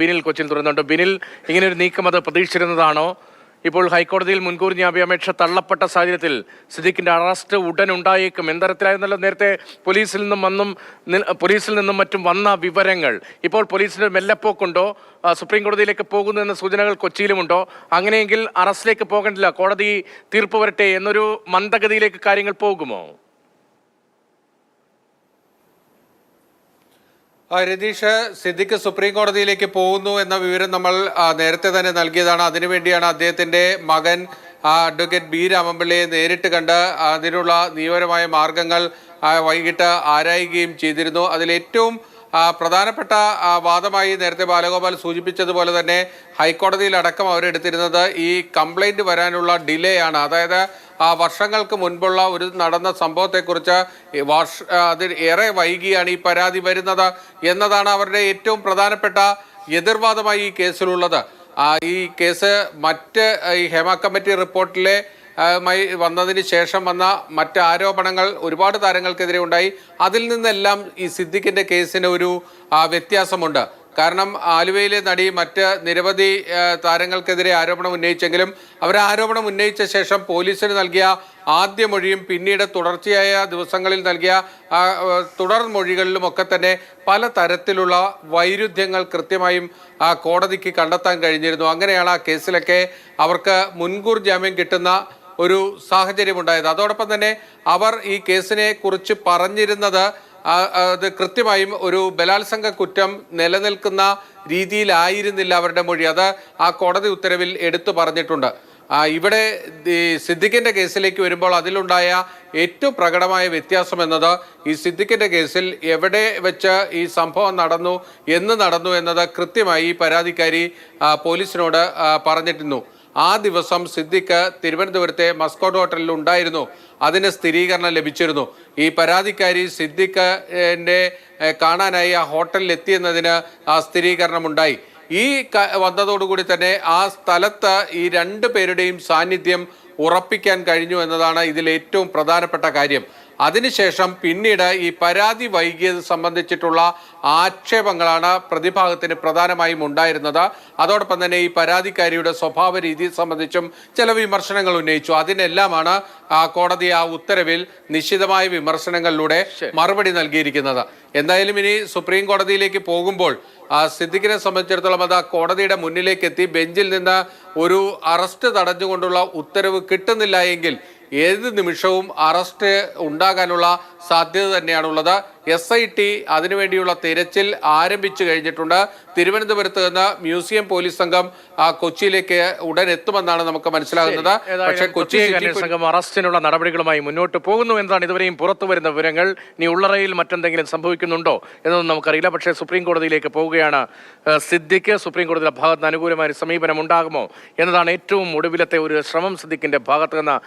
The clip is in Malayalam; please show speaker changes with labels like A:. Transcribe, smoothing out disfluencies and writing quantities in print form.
A: ബിനിൽ കൊച്ചിയിൽ തുറന്നുണ്ട്. ബിനിൽ, ഇങ്ങനെ ഒരു നീക്കം അത് പ്രതീക്ഷിച്ചിരുന്നതാണോ? ഇപ്പോൾ ഹൈക്കോടതിയിൽ മുൻകൂർ ജാമ്യാപേക്ഷ തള്ളപ്പെട്ട സാഹചര്യത്തിൽ സിദ്ദിഖിന്റെ അറസ്റ്റ് ഉടൻ ഉണ്ടായേക്കും. എന്തരത്തിലായിരുന്നല്ലോ നേരത്തെ പോലീസിൽ നിന്നും മറ്റും വന്ന വിവരങ്ങൾ. ഇപ്പോൾ പോലീസിന്റെ മെല്ലപ്പോക്കുണ്ടോ? സുപ്രീം കോടതിയിലേക്ക് പോകുന്നു എന്ന സൂചനകൾ കൊച്ചിയിലുമുണ്ടോ? അങ്ങനെയെങ്കിൽ അറസ്റ്റിലേക്ക് പോകേണ്ടില്ല, കോടതി തീർപ്പ് വരട്ടെ എന്നൊരു മന്ദഗതിയിലേക്ക് കാര്യങ്ങൾ പോകുമോ?
B: രതീഷ്, സിദ്ദിഖ് സുപ്രീം കോടതിയിലേക്ക് പോകുന്നു എന്ന വിവരം നമ്മൾ നേരത്തെ തന്നെ നൽകിയതാണ്. അതിനുവേണ്ടിയാണ് അദ്ദേഹത്തിന്റെ മകൻ അഡ്വക്കേറ്റ് ബി രാമൻപിള്ളയെ നേരിട്ട് കണ്ട് അതിനുള്ള നിയമപരമായ മാർഗങ്ങൾ വൈകിട്ട് ആരായുകയും ചെയ്തിരുന്നു. അതിലേറ്റവും പ്രധാനപ്പെട്ട വാദമായി നേരത്തെ ബാലഗോപാൽ സൂചിപ്പിച്ചതുപോലെ തന്നെ ഹൈക്കോടതിയിലടക്കം അവരെടുത്തിരുന്നത് ഈ കംപ്ലൈന്റ് വരാനുള്ള ഡിലേ ആണ്. അതായത് വർഷങ്ങൾക്ക് മുൻപുള്ള ഒരു നടന്ന സംഭവത്തെക്കുറിച്ച് അതിൽ ഏറെ വൈകിയാണ് ഈ പരാതി വരുന്നത് എന്നതാണ് അവരുടെ ഏറ്റവും പ്രധാനപ്പെട്ട എതിർവാദമായി ഈ കേസിലുള്ളത്. ഈ കേസ് മറ്റ് ഈ ഹേമ കമ്മിറ്റി റിപ്പോർട്ടിലെ വന്നതിന് ശേഷം വന്ന മറ്റ് ആരോപണങ്ങൾ ഒരുപാട് താരങ്ങൾക്കെതിരെ ഉണ്ടായി. അതിൽ നിന്നെല്ലാം ഈ സിദ്ദിഖിന്റെ കേസിന് ഒരു വ്യത്യാസമുണ്ട്. കാരണം ആലുവയിലെ നടി മറ്റ് നിരവധി താരങ്ങൾക്കെതിരെ ആരോപണം ഉന്നയിച്ചെങ്കിലും അവർ ആരോപണം ഉന്നയിച്ച ശേഷം പോലീസിന് നൽകിയ ആദ്യ മൊഴിയും പിന്നീട് തുടർച്ചയായ ദിവസങ്ങളിൽ നൽകിയ തുടർ മൊഴികളിലുമൊക്കെ തന്നെ പല തരത്തിലുള്ള വൈരുദ്ധ്യങ്ങൾ കൃത്യമായും കോടതിക്ക് കണ്ടെത്താൻ കഴിഞ്ഞിരുന്നു. അങ്ങനെയാണ് ആ കേസിലൊക്കെ അവർക്ക് മുൻകൂർ ജാമ്യം കിട്ടുന്ന ഒരു സാഹചര്യമുണ്ടായത്. അതോടൊപ്പം തന്നെ അവർ ഈ കേസിനെ കുറിച്ച് പറഞ്ഞിരുന്നത് അത് കൃത്യമായും ഒരു ബലാത്സംഗ കുറ്റം നിലനിൽക്കുന്ന രീതിയിലായിരുന്നില്ല അവരുടെ മൊഴി. അത് ആ കോടതി ഉത്തരവിൽ എടുത്തു പറഞ്ഞിട്ടുണ്ട്. ഇവിടെ സിദ്ദിഖിന്റെ കേസിലേക്ക് വരുമ്പോൾ അതിലുണ്ടായ ഏറ്റവും പ്രകടമായ വ്യത്യാസം എന്നത് ഈ സിദ്ദിഖിന്റെ കേസിൽ എവിടെ വെച്ച് ഈ സംഭവം നടന്നു എന്നത് കൃത്യമായി പരാതിക്കാരി പോലീസിനോട് പറഞ്ഞിരുന്നു. ആ ദിവസം സിദ്ദിഖ് തിരുവനന്തപുരത്തെ മസ്കോട്ട് ഹോട്ടലിൽ ഉണ്ടായിരുന്നു. അതിന് സ്ഥിരീകരണം ലഭിച്ചിരുന്നു. ഈ പരാതിക്കാരി സിദ്ദിഖിന്റെ കാണാനായി ആ ഹോട്ടലിൽ എത്തിയെന്നതിന് ആ സ്ഥിരീകരണമുണ്ടായി. ഈ വന്നതോടുകൂടി തന്നെ ആ സ്ഥലത്ത് ഈ രണ്ടു പേരുടെയും സാന്നിധ്യം ഉറപ്പിക്കാൻ കഴിഞ്ഞു എന്നതാണ് ഇതിൽ ഏറ്റവും പ്രധാനപ്പെട്ട കാര്യം. അതിനുശേഷം പിന്നീട് ഈ പരാതി വൈകിയത് സംബന്ധിച്ചിട്ടുള്ള ആക്ഷേപങ്ങളാണ് പ്രതിഭാഗത്തിന് പ്രധാനമായും ഉണ്ടായിരുന്നത്. അതോടൊപ്പം തന്നെ ഈ പരാതിക്കാരിയുടെ സ്വഭാവ രീതി സംബന്ധിച്ചും ചില വിമർശനങ്ങൾ ഉന്നയിച്ചു. അതിനെല്ലാമാണ് കോടതി ആ ഉത്തരവിൽ നിശ്ചിതമായ വിമർശനങ്ങളിലൂടെ മറുപടി നൽകിയിരിക്കുന്നത്. എന്തായാലും ഇനി സുപ്രീം കോടതിയിലേക്ക് പോകുമ്പോൾ സിദ്ദിഖിനെ സംബന്ധിച്ചിടത്തോളം അത് കോടതിയുടെ മുന്നിലേക്ക് എത്തി ബെഞ്ചിൽ നിന്ന് ഒരു അറസ്റ്റ് തടഞ്ഞുകൊണ്ടുള്ള ഉത്തരവ് കിട്ടുന്നില്ല എങ്കിൽ ഏത് നിമിഷവും അറസ്റ്റ് ഉണ്ടാകാനുള്ള സാധ്യത തന്നെയാണുള്ളത്. SIT അതിനുവേണ്ടിയുള്ള തിരച്ചിൽ ആരംഭിച്ചു കഴിഞ്ഞിട്ടുണ്ട്. തിരുവനന്തപുരത്ത് നിന്ന് മ്യൂസിയം പോലീസ് സംഘം കൊച്ചിയിലേക്ക് ഉടൻ എത്തുമെന്നാണ് നമുക്ക് മനസ്സിലാകുന്നത്. പക്ഷേ കൊച്ചി
A: സംഘം അറസ്റ്റിനുള്ള നടപടികളുമായി മുന്നോട്ട് പോകുന്നു എന്നതാണ് ഇതുവരെയും പുറത്തു വരുന്ന വിവരങ്ങൾ. ഇനി ഉള്ളറയിൽ മറ്റെന്തെങ്കിലും സംഭവിക്കുന്നുണ്ടോ എന്നൊന്നും നമുക്കറിയില്ല. പക്ഷേ സുപ്രീം കോടതിയിലേക്ക് പോവുകയാണ് സിദ്ദിഖ്. സുപ്രീം കോടതിയുടെ ഭാഗത്ത് അനുകൂലമായ സമീപനം ഉണ്ടാകുമോ എന്നതാണ് ഏറ്റവും ഒടുവിലത്തെ ഒരു ശ്രമം സിദ്ദിഖിന്റെ ഭാഗത്ത് നിന്ന്